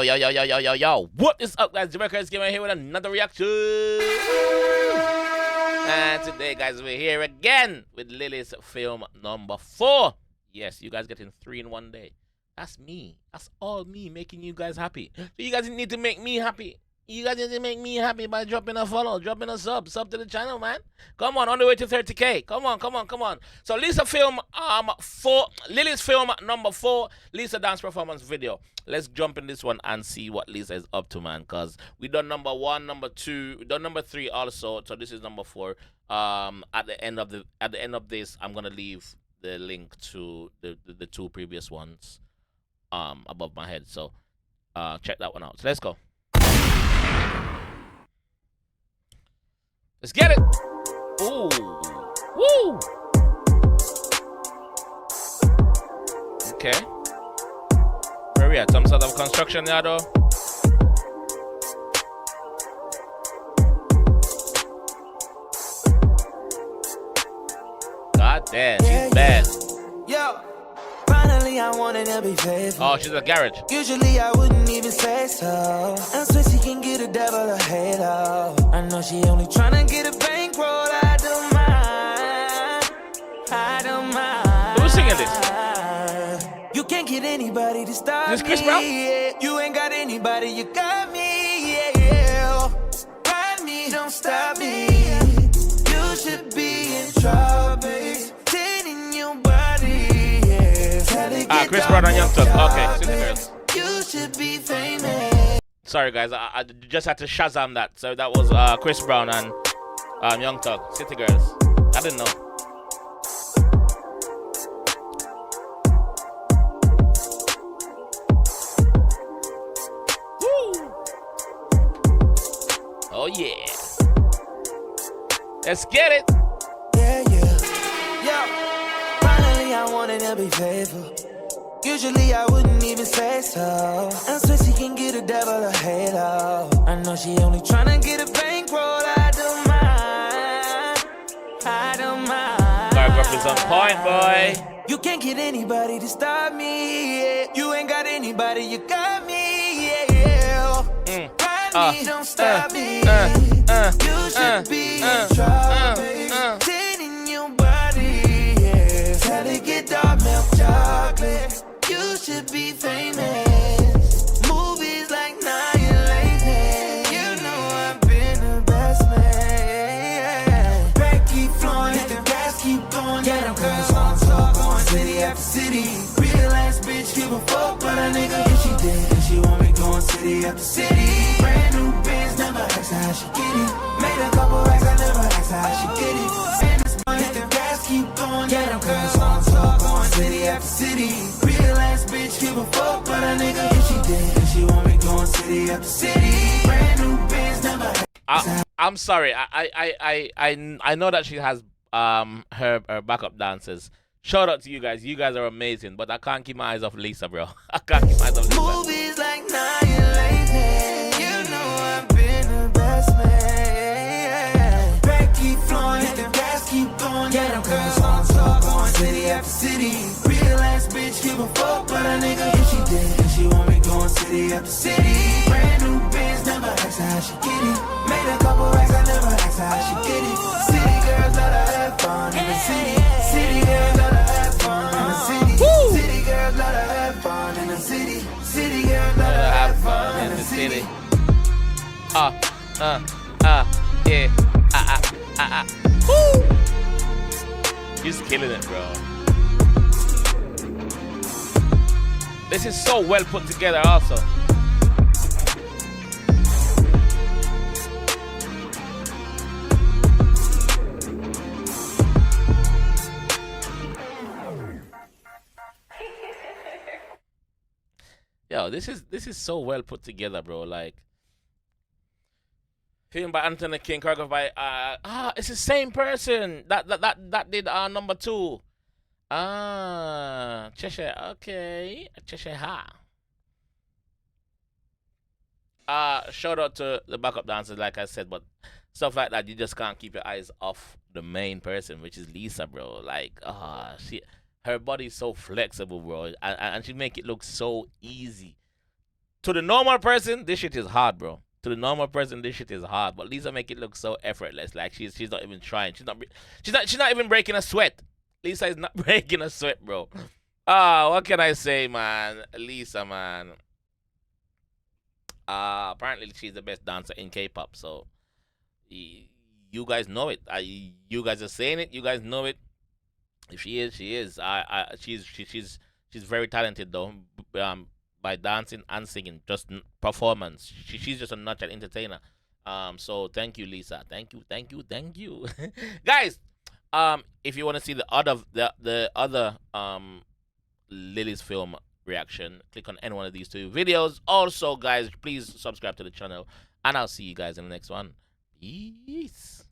Yo. What is up, guys? JAMAICA'S here with another reaction. And today, guys, we're here again with LILI's film number 4. Yes, you guys getting 3 in one day. That's me. That's all me making you guys happy. So you guys need to make me happy. You guys need to make me happy by dropping a follow, dropping a sub to the channel, man. Come on the way to 30K. Come on. So LILI's film number 4, Lisa dance performance video. Let's jump in this one and see what Lisa is up to, man. Cause we done number 1, number 2, we done number 3 also. So this is number 4. At the end of this, I'm gonna leave the link to the 2 previous ones above my head. So check that one out. So let's go. Let's get it. Ooh. Woo. Okay. Where we at? Some sort of construction yard though. God damn, she's bad. Yo. Finally, I wanted to be faithful. Oh, she's a garage. Usually, I wouldn't even say so. And so she can get a devil a halo. I know she only trying to get a bankroll. I don't mind. Who's singing this? You can't get anybody to stop me. Is this Chris Brown? Yeah. You ain't got anybody, you got me. Yeah. Ride me, don't stop me. You should be in trouble. Chris Brown and Young Thug. Okay, City Girls. You should be famous. Sorry, guys, I just had to Shazam that. So that was Chris Brown and Young Thug, City Girls. I didn't know. Woo! Oh yeah. Let's get it. Yeah. Yo, finally I wanted to be faithful. Usually I wouldn't even say so. And so she can get a devil a halo. I know she only trying to get a bankroll. I don't mind. Choreography is on point, boy. You can't get anybody to stop me. Yeah. You ain't got anybody, you got me. Yeah. Ride me, don't stop me. You should be in trouble. Tending your body. Yeah. Tell it get dark milk chocolate. You should be famous. Movies like Annihilation. You know I've been the best man. Back keep flowing, let the gas keep going. Yeah, them girls on tour, going city after city. Real ass bitch, give a fuck, but a nigga, if she did, she want me going city after city. Brand new Benz, never asked her how she get it. Made a couple racks, I never asked her how she get it. Spend this money, let the gas keep going. Yeah, them girls on tour, going city after city. Bitch, give a fuck, but a nigga, if she did, she want me going city after city. Brand new Benz, never. I'm sorry. I know that she has her backup dancers. Shout out to you guys. You guys are amazing, but I can't keep my eyes off Lisa, bro. I can't keep my eyes off Lisa. Movies like Annihilation. You know I've been the best man. Back keep flowing, let the gas keep going. Yeah, them girls on tour, going city after city. Bitch, give a fuck, but a nigga, if she did, she want me going city after city. Brand new Benz, never asked her how she get it. Made a couple racks, I never asked her how she get it. City girls love to have fun in the city. City girls love to have fun in the city. City girls love to have fun in the city. City girls love to have fun in the city. Yeah. Woo! He's killing it, bro. This is so well put together also. Yo, this is so well put together, bro. Like, film by Anthony King, choreographed by it's the same person that did number 2. Cheshire, okay. Cheshire Ha. Shout out to the backup dancers, like I said, but stuff like that, you just can't keep your eyes off the main person, which is Lisa, bro. Like, her body's so flexible, bro, and she make it look so easy. To the normal person, this shit is hard, bro. To the normal person, this shit is hard. But Lisa make it look so effortless. Like she's not even trying. She's not even breaking a sweat. Lisa is not breaking a sweat, bro. What can I say, man? Lisa, man. Apparently she's the best dancer in K-pop. So you guys know it. You guys are saying it. You guys know it. If she is, she is. She's very talented though. By dancing and singing, just performance. She's just a natural entertainer. So thank you, Lisa. Thank you, guys. If you want to see the other Lily's film reaction, click on any one of these two videos. Also, guys, please subscribe to the channel, and I'll see you guys in the next one. Peace.